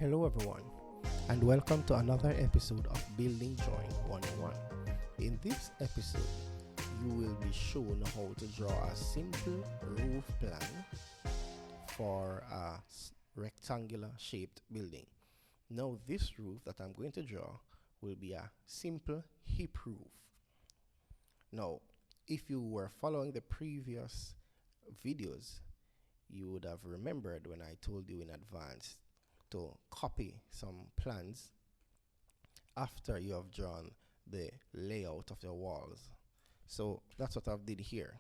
Hello everyone, and welcome to another episode of Building Drawing 101. In this episode, you will be shown how to draw a simple roof plan for a rectangular shaped building. Now, this roof that I'm going to draw will be a simple hip roof. Now, if you were following the previous videos, you would have remembered when I told you in advance to copy some plans after you have drawn the layout of your walls. So that's what I've did here.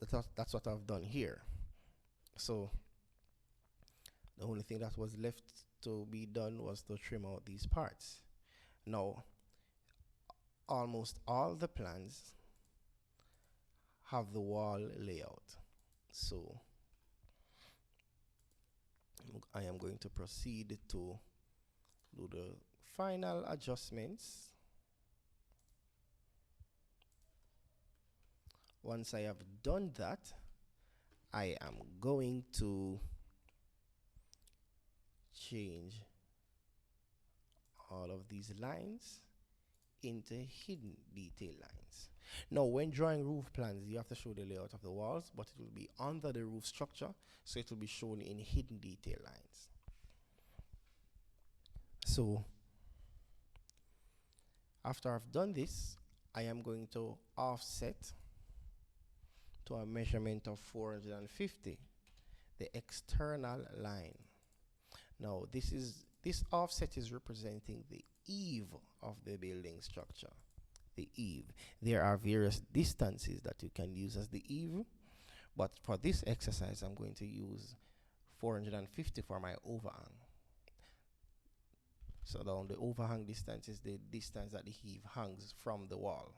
That's what I've done here. So the only thing that was left to be done was to trim out these parts. Now, almost all the plans have the wall layout. So I am going to proceed to do the final adjustments. Once I have done that, I am going to change all of these lines into hidden detail lines. Now, when drawing roof plans, you have to show the layout of the walls, but it will be under the roof structure, so it will be shown in hidden detail lines. So, after I've done this, I am going to offset to a measurement of 450 the external line. Now, this offset is representing the eave of the building structure. The eave. There are various distances that you can use as the eave, but for this exercise, I'm going to use 450 for my overhang. So down the overhang distance is the distance that the eave hangs from the wall.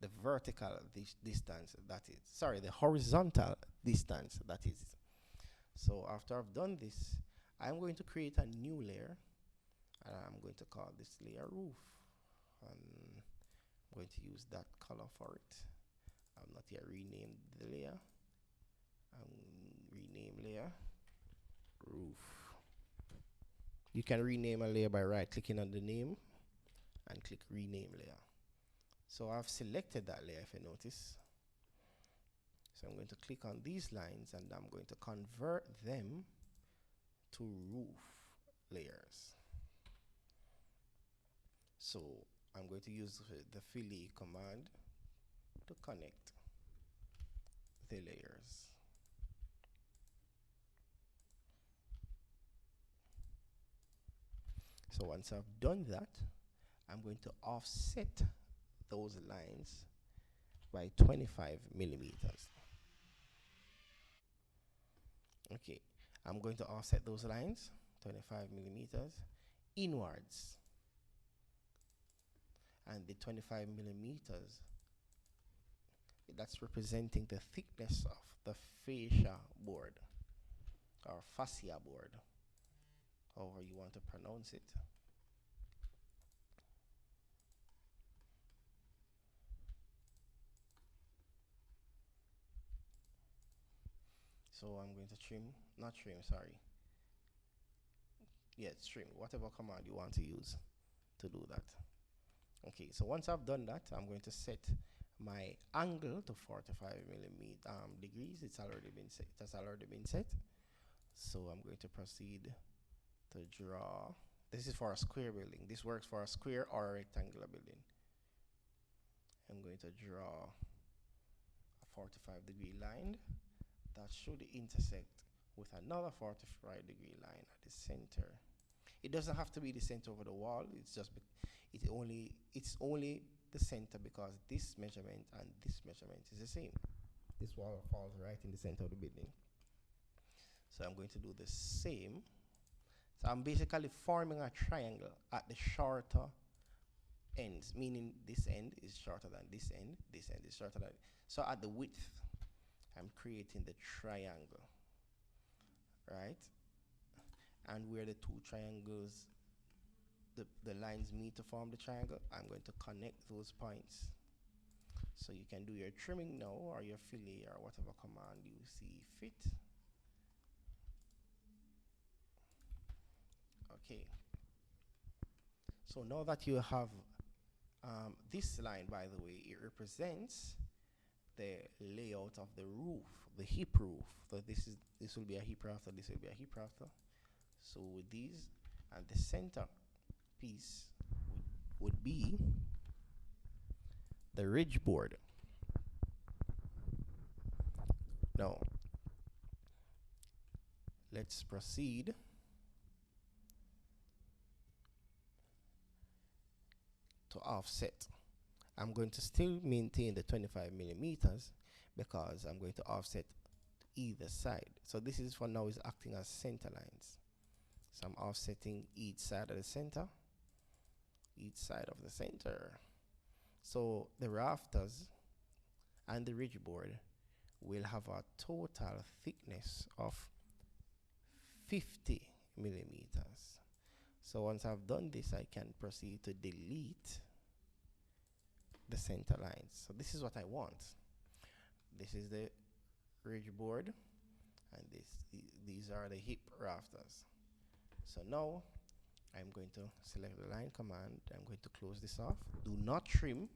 The vertical distance, that is, sorry, the horizontal distance, that is. So after I've done this, I'm going to create a new layer, and I'm going to call this layer roof. And I'm going to use that color for it. I'm not yet renamed the layer. Rename layer roof. You can rename a layer by right clicking on the name and click rename layer. So I've selected that layer, if you notice. So I'm going to click on these lines and I'm going to convert them to roof layers. So I'm going to use the fillet command to connect the layers. So once I've done that, I'm going to offset those lines by 25 millimeters. Okay, I'm going to offset those lines 25 millimeters inwards, and the 25 millimeters, that's representing the thickness of the fascia board or fascia board, however you want to pronounce it. So I'm going to trim, whatever command you want to use to do that. Okay, so once I've done that, I'm going to set my angle to 45 degrees. It's already been set. It has already been set. So I'm going to proceed to draw. This is for a square building. This works for a square or a rectangular building. I'm going to draw a 45-degree line that should intersect with another 45-degree line at the center. It doesn't have to be the center over the wall. It's only the center because this measurement and this measurement is the same. This wall falls right in the center of the building. So I'm going to do the same. So I'm basically forming a triangle at the shorter ends, meaning this end is shorter than this end is shorter than. So at the width, I'm creating the triangle, right? And where the two triangles, the lines meet to form the triangle, I'm going to connect those points. So you can do your trimming now or your fillet or whatever command you see fit. Okay, so now that you have this line, by the way, it represents the layout of the roof, the hip roof. So this will be a hip rafter, this will be a hip rafter. So with these, and the center piece would be the ridge board. Now let's proceed to offset. I'm going to still maintain the 25 millimeters because I'm going to offset either side. So this is for now is acting as center lines. So I'm offsetting each side of the center, each side of the center. So the rafters and the ridge board will have a total thickness of 50 millimeters. So once I've done this, I can proceed to delete the center lines. So this is what I want. This is the ridge board, and these are the hip rafters. So now I'm going to select the line command. I'm going to close this off. Do not trim.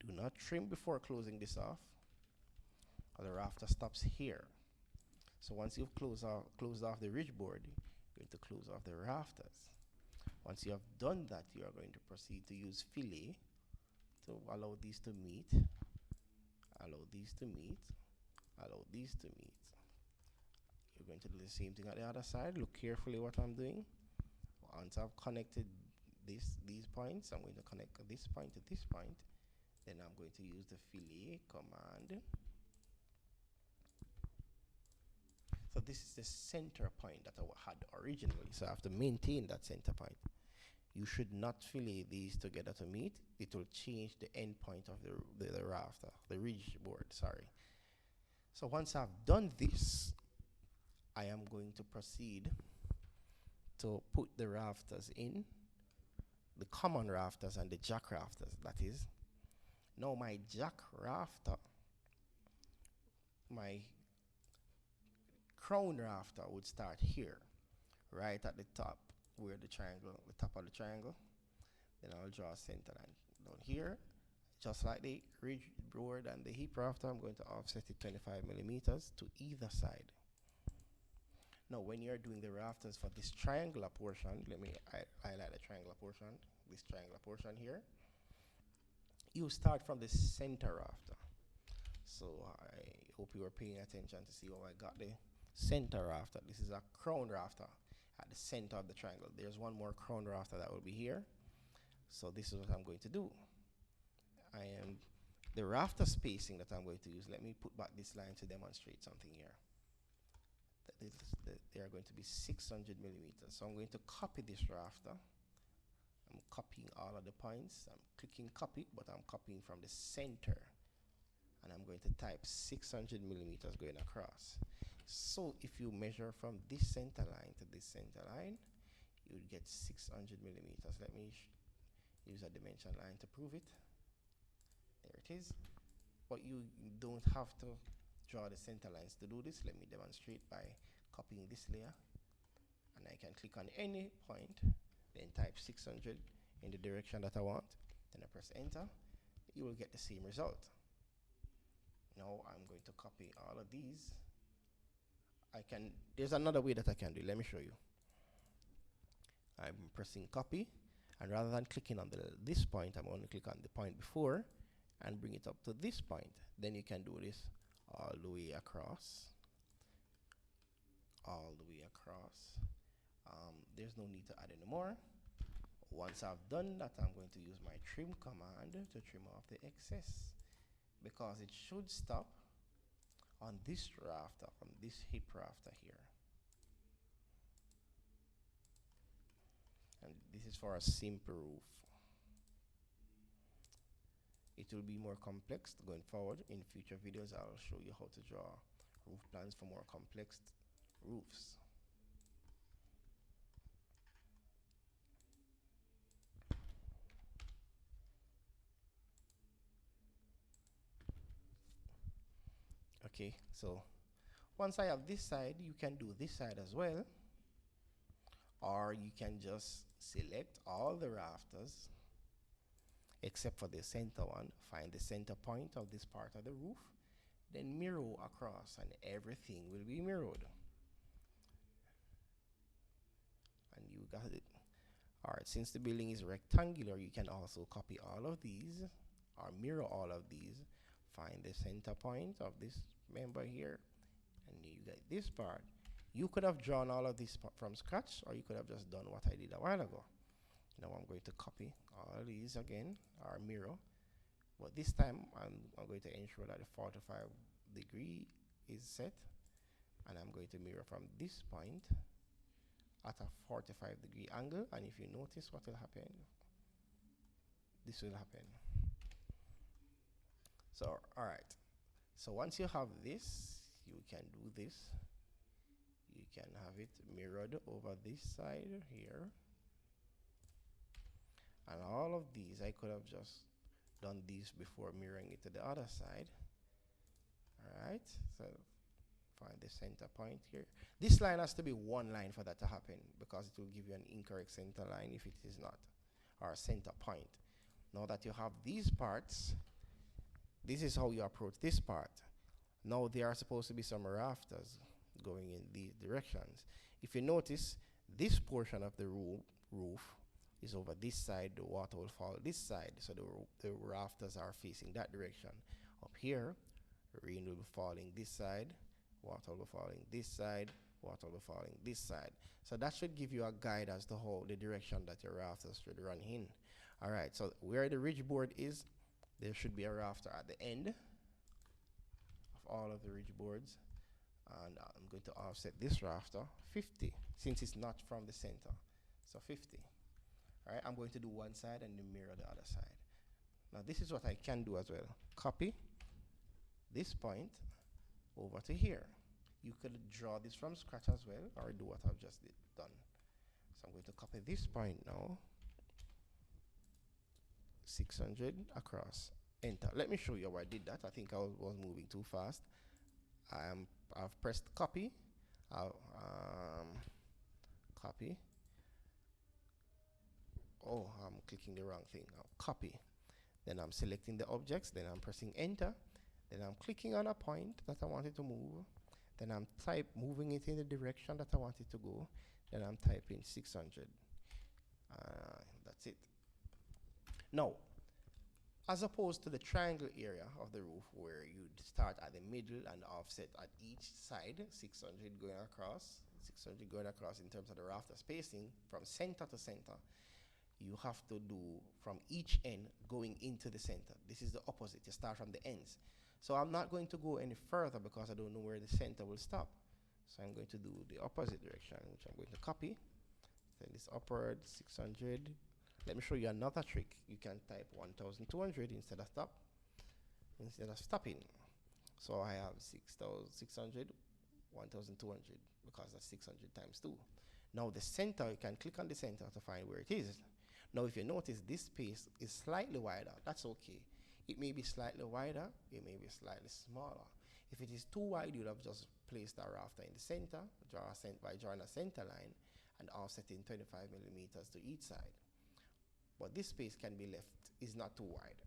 Do not trim before closing this off, or the rafter stops here. So once you've closed off the ridge board, you're going to close off the rafters. Once you have done that, you are going to proceed to use fillet to allow these to meet, allow these to meet, allow these to meet. You're going to do the same thing at the other side. Look carefully what I'm doing. Once I've connected these points, I'm going to connect this point to this point. Then I'm going to use the fillet command. So this is the center point that I had originally. So I have to maintain that center point. You should not fillet these together to meet. It will change the end point of the rafter, the ridge board, sorry. So once I've done this, I am going to proceed to put the rafters in, the common rafters and the jack rafters, that is. Now my jack rafter, my crown rafter would start here, right at the top where the triangle, the top of the triangle. Then I'll draw a center line down here, just like the ridge board and the hip rafter. I'm going to offset it 25 millimeters to either side. Now when you're doing the rafters for this triangular portion, let me highlight the triangular portion, this triangular portion here. You start from the center rafter. So I hope you are paying attention to see how I got the center rafter. This is a crown rafter at the center of the triangle. There's one more crown rafter that will be here. So this is what I'm going to do. The rafter spacing that I'm going to use, let me put back this line to demonstrate something here. They are going to be 600 millimeters. So I'm going to copy this rafter. I'm copying all of the points. I'm clicking copy, but I'm copying from the center. And I'm going to type 600 millimeters going across. So if you measure from this center line to this center line, you would get 600 millimeters. Let me use a dimension line to prove it. There it is. But you don't have to draw the center lines to do this. Let me demonstrate by copying this layer. And I can click on any point, then type 600 in the direction that I want. Then I press enter. You will get the same result. Now I'm going to copy all of these. There's another way that I can do it. Let me show you. I'm pressing copy, and rather than clicking on this point, I'm going to click on the point before and bring it up to this point. Then you can do this all the way across. All the way across. There's no need to add any more. Once I've done that, I'm going to use my trim command to trim off the excess, because it should stop on this rafter, on this hip rafter here. And this is for a simple roof. It will be more complex going forward. In future videos, I'll show you how to draw roof plans for more complex roofs. Okay, so once I have this side, you can do this side as well. or you can just select all the rafters except for the center one, find the center point of this part of the roof, then mirror across, and everything will be mirrored. And you got it. Alright, since the building is rectangular, you can also copy all of these or mirror all of these. Find the center point of this member here, and you get this part. You could have drawn all of this from scratch, or you could have just done what I did a while ago. Now I'm going to copy all of these again, or mirror. But this time, I'm going to ensure that the 45-degree is set. And I'm going to mirror from this point at a 45-degree angle. And if you notice what will happen, this will happen. So, all right. So once you have this, you can do this. You can have it mirrored over this side here. And all of these, I could have just done these before mirroring it to the other side. All right. So find the center point here. This line has to be one line for that to happen, because it will give you an incorrect center line if it is not, or a center point. Now that you have these parts, this is how you approach this part. Now there are supposed to be some rafters going in these directions. If you notice, this portion of the roof is over this side, the water will fall this side, so the rafters are facing that direction. Up here, rain will be falling this side, water will be falling this side, water will be falling this side. So that should give you a guide as to how the direction that your rafters should run in. All right, so where the ridge board is, there should be a rafter at the end of all of the ridge boards. And I'm going to offset this rafter 50, since it's not from the center. So 50. All right, I'm going to do one side and then mirror the other side. Now this is what I can do as well. Copy this point over to here. You could draw this from scratch as well, or do what I've just done. So I'm going to copy this point now. 600 across. Enter. Let me show you how I did that. I think I was moving too fast. I've pressed copy. Copy. Oh, I'm clicking the wrong thing. I'll copy. Then I'm selecting the objects. Then I'm pressing enter. Then I'm clicking on a point that I wanted to move. Then I'm moving it in the direction that I want it to go. Then I'm typing 600. That's it. Now, as opposed to the triangle area of the roof, where you start at the middle and offset at each side, 600 going across, 600 going across in terms of the rafter spacing from center to center, you have to do from each end going into the center. This is the opposite. You start from the ends. So I'm not going to go any further because I don't know where the center will stop. So I'm going to do the opposite direction, which I'm going to copy. Send this upward, 600. Let me show you another trick. You can type 1,200 instead of stopping. So I have 6,600, 1,200, because that's 600 times 2. Now the center, you can click on the center to find where it is. Now if you notice, this space is slightly wider. That's okay. It may be slightly wider, it may be slightly smaller. If it is too wide, you would have just placed a rafter in the center, by drawing a center line and offsetting 25 millimeters to each side. But this space can be left, is not too wide.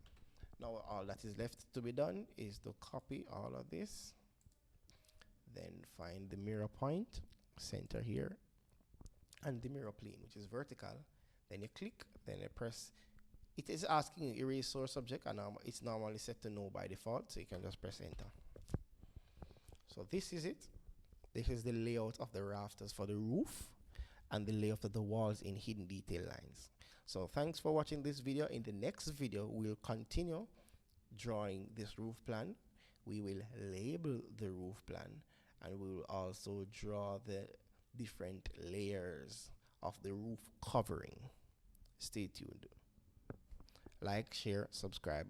Now all that is left to be done is to copy all of this, then find the mirror point, center here, and the mirror plane, which is vertical. Then you click, then you press. It is asking you erase source object, and it's normally set to no by default, so you can just press enter. So this is it. This is the layout of the rafters for the roof and the layout of the walls in hidden detail lines. So thanks for watching this video. In the next video, we'll continue drawing this roof plan. We will label the roof plan, and we will also draw the different layers of the roof covering. Stay tuned. Like, share, subscribe.